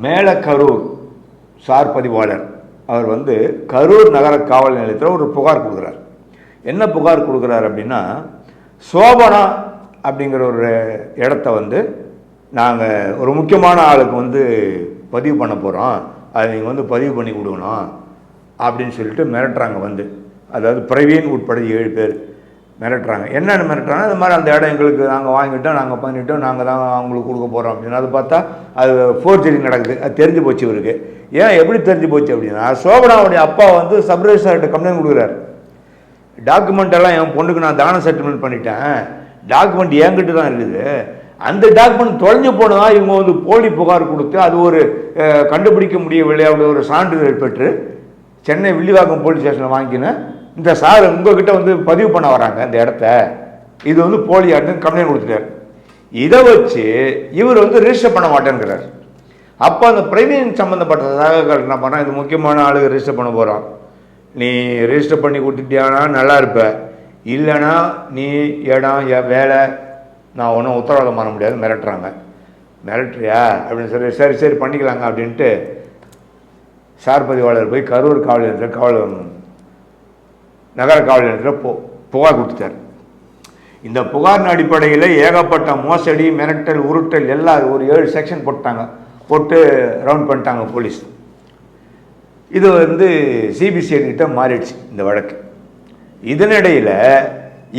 Melakarur sir பதிவாளர் அவர் வந்து கரூர் நகர காவல் நிலையத்தில் ஒரு புகார் கொடுக்குறார். என்ன புகார் கொடுக்குறார் அப்படின்னா, சோபனா அப்படிங்கிற ஒரு இடத்த வந்து நாங்கள் ஒரு முக்கியமான ஆளுக்கு வந்து பதிவு பண்ண போகிறோம், அதை நீங்கள் வந்து பதிவு பண்ணி கொடுக்கணும் அப்படின்னு சொல்லிட்டு மிரட்டுறாங்க. வந்து அதாவது பிரவீன் உட்பட 7 பேர் மிரட்டுறாங்க. என்னென்னு மிரட்டுறாங்க, இந்த மாதிரி அந்த இடம் எங்களுக்கு நாங்கள் வாங்கிட்டோம், நாங்கள் பண்ணிட்டோம், நாங்கள் தான் அவங்களுக்கு கொடுக்க போகிறோம் அப்படின்னு. அது பார்த்தா அது ஃபோர்ஜரி நடக்குது. அது தெரிஞ்சு போச்சு இவருக்கு. ஏன் எப்படி தெரிஞ்சு போச்சு அப்படின்னா, சோபனாவுடைய அப்பா வந்து சப் ரெஜிஸ்ட்ரார்கிட்ட கம்ப்ளைண்ட் கொடுக்குறாரு. டாக்குமெண்ட் எல்லாம் என் பொண்ணுக்கு நான் தான செட்டில்மெண்ட் பண்ணிட்டேன், டாக்குமெண்ட் என்கிட்ட தான் இருக்குது, அந்த டாக்குமெண்ட் தொலைஞ்சு போனதா இவங்க வந்து போலி புகார் கொடுத்து அது ஒரு கண்டுபிடிக்க முடியவில்லை அப்படி ஒரு சான்றிதழ் பெற்று சென்னை வில்லிவாக்கம் போலீஸ் ஸ்டேஷனில் வாங்கினேன். இந்த சார் உங்ககிட்ட வந்து பதிவு பண்ண வராங்க இந்த இடத்த, இது வந்து போலி ஆட்டுன்னு கம்ப்ளைண்ட் கொடுத்துட்டார். இதை வச்சு இவர் வந்து ரிஜிஸ்டர் பண்ண மாட்டேங்கிறார். அப்போ அந்த பிரவீன் சம்மந்தப்பட்ட தகவல்கள் என்ன பண்ணால், இது முக்கியமான ஆளுக்கு ரிஜிஸ்டர் பண்ண போகிறோம், நீ ரிஜிஸ்டர் பண்ணி கொடுத்துட்டியானா நல்லா இருப்ப, இல்லைனா நீ இடம் வேலை நான் ஒன்றும் உத்தரவாதம் பண்ண முடியாது மிரட்டுறாங்க. மிரட்டுறியா அப்படின்னு சொல்லி சரி சரி பண்ணிக்கலாங்க அப்படின்ட்டு சார் பதிவாளர் போய் கரூர் காவல் நிலையத்தில் நகர காவல் நிலையத்தில் புகார் கொடுத்துட்டார். இந்த புகாரின் அடிப்படையில் ஏகப்பட்ட மோசடி, மிரட்டல், உருட்டல் எல்லாம் ஒரு 7 செக்ஷன் போட்டு ரவுண்ட் பண்ணிட்டாங்க போலீஸ். இது வந்து சிபிசிஐடி கிட்ட மாறிடுச்சு இந்த வழக்கு. இதனிடையில்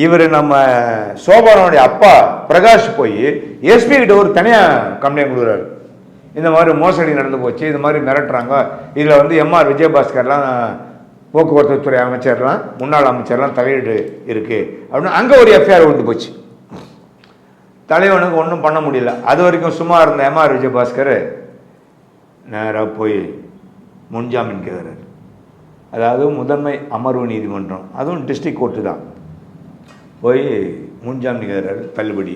இவர் நம்ம சோபனாவுடைய அப்பா பிரகாஷ் போய் எஸ்பி கிட்ட ஒரு தனியாக கம்ப்ளைண்ட் கொடுக்குறாரு. இந்த மாதிரி மோசடி நடந்து போச்சு, இந்த மாதிரி மிரட்டுறாங்க, இதில் வந்து எம்ஆர் விஜயபாஸ்கர்லாம் போக்குவரத்து துறை அமைச்சர்லாம் முன்னாள் அமைச்சர்லாம் தலையீடு இருக்குது அப்படின்னு அங்கே ஒரு எஃப்ஐஆர் வந்து போச்சு. தலைவனுக்கு ஒன்றும் பண்ண முடியல. அது வரைக்கும் சும்மா இருந்த எம்ஆர் விஜயபாஸ்கர் நேராக போய் முன்ஜாமீன் கேட்குறாரு. அதாவது முதன்மை அமர்வு நீதிமன்றம், அதுவும் டிஸ்ட்ரிக்ட் கோர்ட்டு தான், போய் முன்ஜாமீன் கேட்குறாரு, தள்ளுபடி.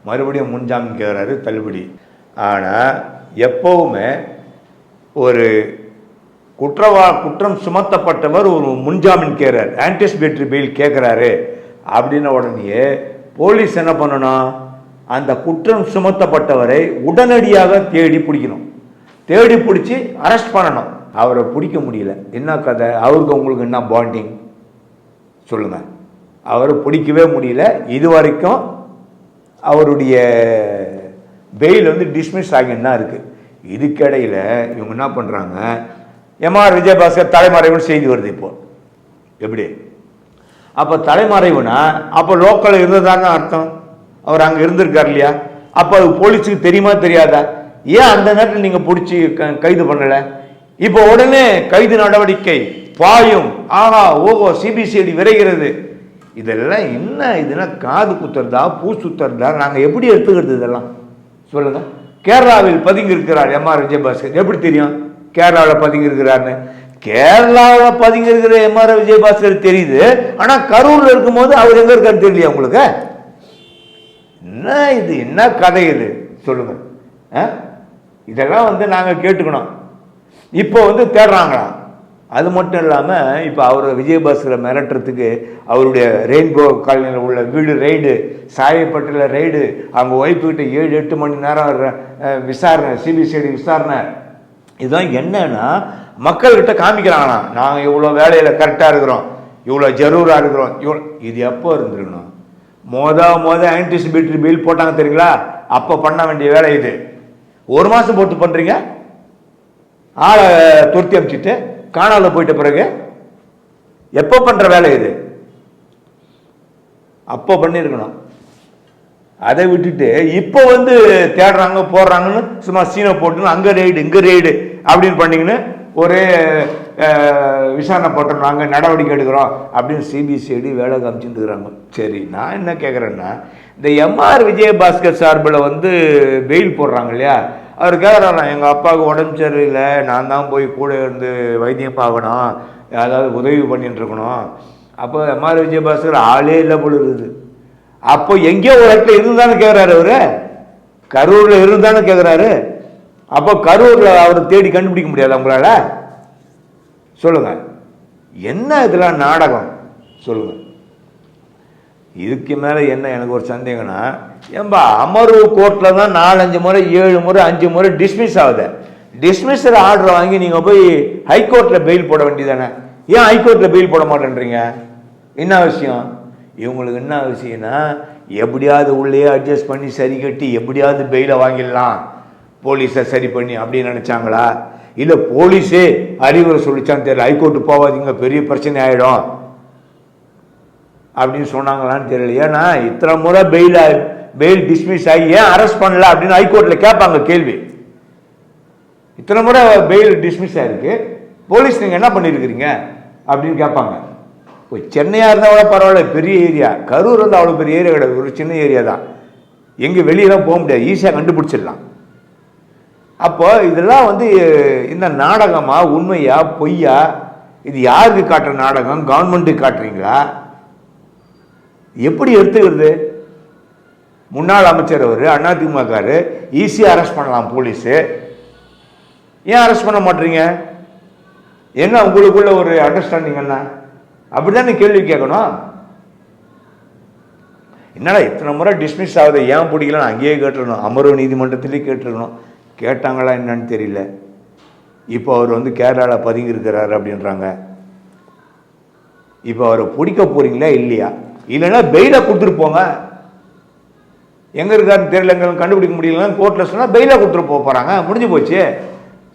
மறுபடியும் முன்ஜாமீன் கேட்குறாரு, தள்ளுபடி. ஆனால் எப்போவுமே ஒரு குற்றம் சுமத்தப்பட்டவர் ஒரு முன்ஜாமீன் கேட்குறாரு, ஆன்டிசிபேட்டரி பெயில் கேட்குறாரு அப்படின்ன உடனே போலீஸ் என்ன பண்ணணும், அந்த குற்றம் சுமத்தப்பட்டவரை உடனடியாக தேடி பிடிக்கணும். தேடி பிடிச்சி அரெஸ்ட் பண்ணணும். அவரை பிடிக்க முடியல. என்ன கதை, அவருக்கு உங்களுக்கு என்ன பாண்டிங் சொல்லுங்கள். அவரை பிடிக்கவே முடியல. இது வரைக்கும் அவருடைய பெயில் வந்து டிஸ்மிஸ் ஆகின்னு தான் இருக்குது. இதுக்கிடையில் இவங்க என்ன பண்ணுறாங்க, எம்ஆர் விஜயபாஸ்கர் தலைமறைவுன்னு செய்தி வருது. இப்போ எப்படி அப்போ தலைமறைவுனா அப்போ லோக்கல் இருந்ததான்னு அர்த்தம், அவர் அங்கே இருந்திருக்கார் இல்லையா? அப்போ அது போலீஸுக்கு தெரியுமா தெரியாதா? ஏன் அந்த நேரத்தில் நீங்கள் பிடிச்சி கைது பண்ணலை? இப்போ உடனே கைது நடவடிக்கை பாயும், ஆஹா ஓஹோ சிபிசிஐடி விரைகிறது. இதெல்லாம் என்ன, இதுனா காது குத்துறதா பூ சுத்துறதா? நாங்கள் எப்படி எடுத்துக்கிறது இதெல்லாம் சொல்லுங்க. கேரளாவில் பதுங்கி இருக்கிறார் எம்ஆர் விஜயபாஸ்கர், எப்படி தெரியும் கேரளாவில் பதுங்கி இருக்கிறார்னு? கேரளாவில் பதுங்கி இருக்கிற எம்ஆர் விஜயபாஸ்கர் தெரியுது, ஆனால் கரூரில் இருக்கும்போது அவர் எங்கே இருக்காரு தெரியலையா உங்களுக்கு? என்ன இது, என்ன கதை இது சொல்லுங்க. இதெல்லாம் வந்து நாங்கள் கேட்டுக்கணும். இப்போ வந்து தேடுறாங்களா? அது மட்டும் இல்லாமல் இப்போ அவர் விஜயபாஸ்கரை மிரட்டுறதுக்கு அவருடைய ரெயின்போ காலனியில் உள்ள வீடு ரெய்டு, சாயப்பட்டில் ரெய்டு, அவங்க ஒய்ஃபுக்கிட்ட 7-8 மணி நேரம் விசாரணை, சிபிசிஐடி விசாரணை. இதுதான் என்னன்னா மக்கள்கிட்ட காமிக்கிறாங்கண்ணா, நாங்கள் இவ்வளோ வேலையில் கரெக்டாக இருக்கிறோம், இவ்வளோ ஜரூராக இருக்கிறோம், இவ்வளோ. இது எப்போ இருந்துருக்கணும்? மொத ஆன்டிசிபேட்டரி பில் போட்டாங்க தெரியுங்களா, அப்போ பண்ண வேண்டிய வேலை இது. 1 மாதம் போட்டு பண்ணுறீங்க, ஆளை துரத்தி அமைச்சிட்டு காணால போயிட்ட பிறகு எப்போ பண்ற வேலை இது? அப்போ பண்ணிருக்கணும். அதை விட்டுட்டு இப்போ வந்து தேடுறாங்க போடுறாங்கன்னு சும்மா சீனை போட்டு அங்க ரெய்டு இங்க ரெய்டு அப்படின்னு பண்ணீங்கன்னு ஒரே விசாரணை போட்டோம், நாங்கள் நடவடிக்கை எடுக்கிறோம் அப்படின்னு சிபிசிஐடி வேலை காமிச்சுட்டு இருக்கிறாங்க. சரி, நான் என்ன கேட்குறேன்னா, இந்த எம்ஆர் விஜயபாஸ்கர் சார்பில் வந்து பெயில் போடுறாங்க இல்லையா, அவர் கேட்குறாரா, எங்கள் அப்பாவுக்கு உடம்பு சரியில்லை, நான் தான் போய் கூட இருந்து வைத்தியம் பார்க்கணும், அதாவது உதவி பண்ணிட்டு இருக்கணும். அப்போ எம்ஆர் விஜயபாஸ்கர் ஆளே இல்லை போல இருக்குது. அப்போ எங்கேயோ ஒரு இடத்துல இருந்தானு கேட்குறாரு, அவரு கரூரில் இருந்தானு கேட்குறாரு. அப்போ கரூரில் அவரை தேடி கண்டுபிடிக்க முடியாது உங்களால? சொல்லுங்க, என்ன இதெல்லாம் நாடகம் சொல்லுங்க. இதுக்கு மேலே என்ன எனக்கு ஒரு சந்தேகம்னா, ஏன்பா அமர்வு கோர்ட்டில் தான் 4-5 முறை 7 முறை 5 முறை டிஸ்மிஸ் ஆகுது. டிஸ்மிஸர் ஆர்டர் வாங்கி நீங்கள் போய் ஹைகோர்ட்டில் பெயில் போட வேண்டியதானே? ஏன் ஹைகோர்ட்டில் பெயில் போட மாட்டேன்றீங்க? என்ன விஷயம்? இவங்களுக்கு என்ன விஷயம்னா, எப்படியாவது உள்ளே அட்ஜஸ்ட் பண்ணி சரி கட்டி எப்படியாவது பெயிலை வாங்கிடலாம் போலீஸை சரி பண்ணி அப்படின்னு நினச்சாங்களா? இல்லை போலீஸே அறிவுரை சொல்லிச்சான்னு தெரியல, ஹைகோர்ட்டு போகாதீங்க பெரிய பிரச்சனை ஆகிடும் அப்படின்னு சொன்னாங்களான்னு தெரியல. ஏன்னா இத்தனை முறை பெயில் டிஸ்மிஸ் ஆகி ஏன் அரெஸ்ட் பண்ணல அப்படின்னு ஹைகோர்ட்டில் கேட்பாங்க கேள்வி. இத்தனை முறை பெயில் டிஸ்மிஸ் ஆகிருக்கு, போலீஸ் நீங்கள் என்ன பண்ணியிருக்கிறீங்க அப்படின்னு கேட்பாங்க. இப்போ சென்னையாக இருந்தால் அவ்வளோ பரவாயில்ல, பெரிய ஏரியா. கரூர் வந்து அவ்வளோ பெரிய ஏரியா கிடையாது, ஒரு சின்ன ஏரியா தான். எங்கே வெளியெல்லாம் போக முடியாது, ஈஸியாக கண்டுபிடிச்சிடலாம். அப்போ இதெல்லாம் வந்து இந்த நாடகமா உண்மையா பொய்யா? இது யாருக்கு காட்டுற நாடகம்? கவர்மெண்ட்டுக்கு காட்டுறீங்களா? எப்படி எடுத்துக்கிறது? முன்னாள் அமைச்சர் அவர், அதிமுககாரு, ஈஸியாக அரெஸ்ட் பண்ணலாம் போலீஸு. ஏன் அரெஸ்ட் பண்ண மாட்டீங்க? என்ன உங்களுக்குள்ள ஒரு அண்டர்ஸ்டாண்டிங் என்ன? அப்படிதான் கேள்வி கேட்கணும். என்னடா இத்தனை முறை டிஸ்மிஸ் ஆகுது, ஏன் பிடிக்கலாம் அங்கேயே கேட்டுருக்கணும், அமர்வு நீதிமன்றத்திலே கேட்டுருக்கணும். கேட்டாங்களா என்னன்னு தெரியல. இப்போ அவர் வந்து கேரளாவில் பதுங்கி இருக்கிறாரு அப்படின்றாங்க. இப்போ அவரை பிடிக்க போறீங்களா இல்லையா? இல்லைன்னா பெயிலை கொடுத்துட்டு போங்க. எங்கே இருக்காருன்னு தெரியல, எங்களுக்கு கண்டுபிடிக்க முடியலன்னு கோர்ட்டில் சொன்னால் பெயிலை கொடுத்துட்டு போக போகிறாங்க, முடிஞ்சு போச்சு.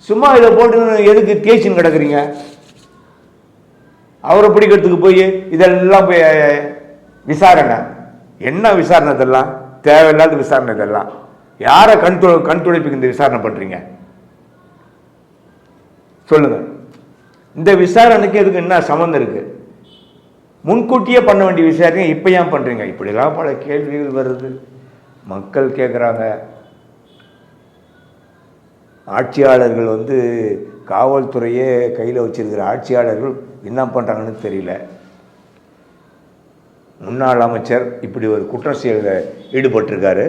சும்மா இதை போட்டு எதுக்கு தேய்ச்சின்னு கிடக்குறீங்க? அவரை பிடிக்கிறதுக்கு போய் இதெல்லாம் போய் விசாரணை, என்ன விசாரணை இதெல்லாம்? தேவையில்லாத விசாரணை இதெல்லாம். யாரை கண் துடைப்புக்கு இந்த விசாரணை பண்ணுறீங்க சொல்லுங்க? இந்த விசாரணைக்கு எதுக்கு என்ன சம்மந்தம் இருக்கு? முன்கூட்டியே பண்ண வேண்டிய விசாரணை இப்போ ஏன் பண்ணுறீங்க? இப்படிலாம் பல கேள்விகள் வருது, மக்கள் கேட்குறாங்க. ஆட்சியாளர்கள் வந்து காவல்துறையே கையில் வச்சிருக்கிற ஆட்சியாளர்கள் என்ன பண்ணுறாங்கன்னு தெரியல. முன்னாள் அமைச்சர் இப்படி ஒரு குற்ற செயலில் ஈடுபட்டிருக்காரு,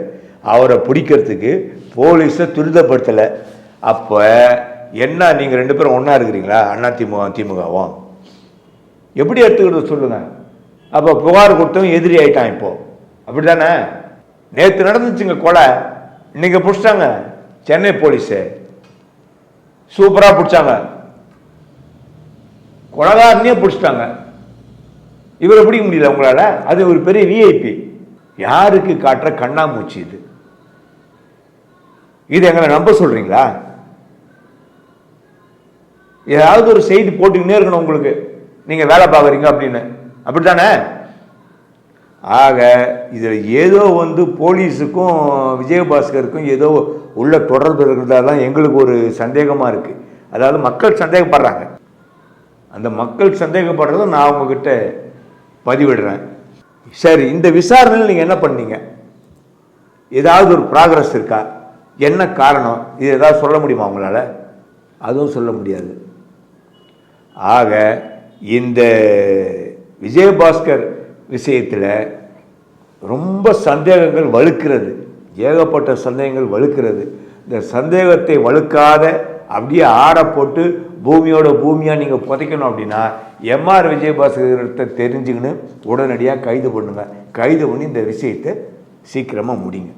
அவரை பிடிக்கிறதுக்கு போலீஸை துரிதப்படுத்தலை. அப்போ என்ன, நீங்கள் 2 பேரும் ஒன்றா இருக்கிறீங்களா? திமுகவும் எப்படி எடுத்துக்கிறது சொல்லுங்க? அப்போ புகார் கொடுத்தவன் எதிரி ஆயிட்டான். இப்போ அப்படி தானே? நேற்று நடந்துச்சுங்க கொலை, இன்னைக்கு பிடிச்சிட்டாங்க சென்னை போலீஸு, சூப்பராக பிடிச்சாங்க, கொலைகாரனே பிடிச்சிட்டாங்க. இவரை பிடிக்க முடியல உங்களால்? அது ஒரு பெரிய விஐபி. யாருக்கு காட்டுற கண்ணாமூச்சி இது? இது எங்களை நம்ப சொல்றீங்களா? ஏதாவது ஒரு செய்தி போட்டுக்கிட்டே இருக்கணும் உங்களுக்கு, நீங்க வேலை பார்க்குறீங்க அப்படின்னு, அப்படித்தானே? ஆக இதில் ஏதோ வந்து போலீஸுக்கும் விஜயபாஸ்கருக்கும் ஏதோ உள்ள தொடர்பு இருக்கிறதாதான் எங்களுக்கு ஒரு சந்தேகமாக இருக்குது. அதாவது மக்கள் சந்தேகப்படுறாங்க. அந்த மக்கள் சந்தேகப்படுறத நான் உங்ககிட்ட பதிவிடுறேன். சரி, இந்த விசாரணையில் நீங்கள் என்ன பண்ணீங்க? ஏதாவது ஒரு ப்ராக்ரஸ் இருக்கா? என்ன காரணம்? இது ஏதாவது சொல்ல முடியுமா உங்களால்? அதுவும் சொல்ல முடியாது. ஆக இந்த விஜயபாஸ்கர் விஷயத்தில் ரொம்ப சந்தேகங்கள் வலுக்கிறது, ஏகப்பட்ட சந்தேகங்கள் வலுக்கிறது. இந்த சந்தேகத்தை வலுக்காத அப்படியே ஆற போட்டு பூமியோட பூமியாக நீங்கள் புதைக்கணும் அப்படின்னா எம்ஆர் விஜயபாஸ்கரத்தை தெரிஞ்சுக்கின்னு உடனடியாக கைது பண்ணுங்க. கைது பண்ணி இந்த விஷயத்தை சீக்கிரமாக முடிங்க.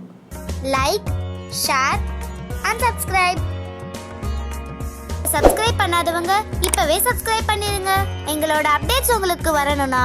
Like, share and subscribe. Subscribe பண்ணாதவங்க இப்பவே சப்ஸ்கிரைப் பண்ணிருங்க. எங்களோட அப்டேட்ஸ் உங்களுக்கு வரணும்னா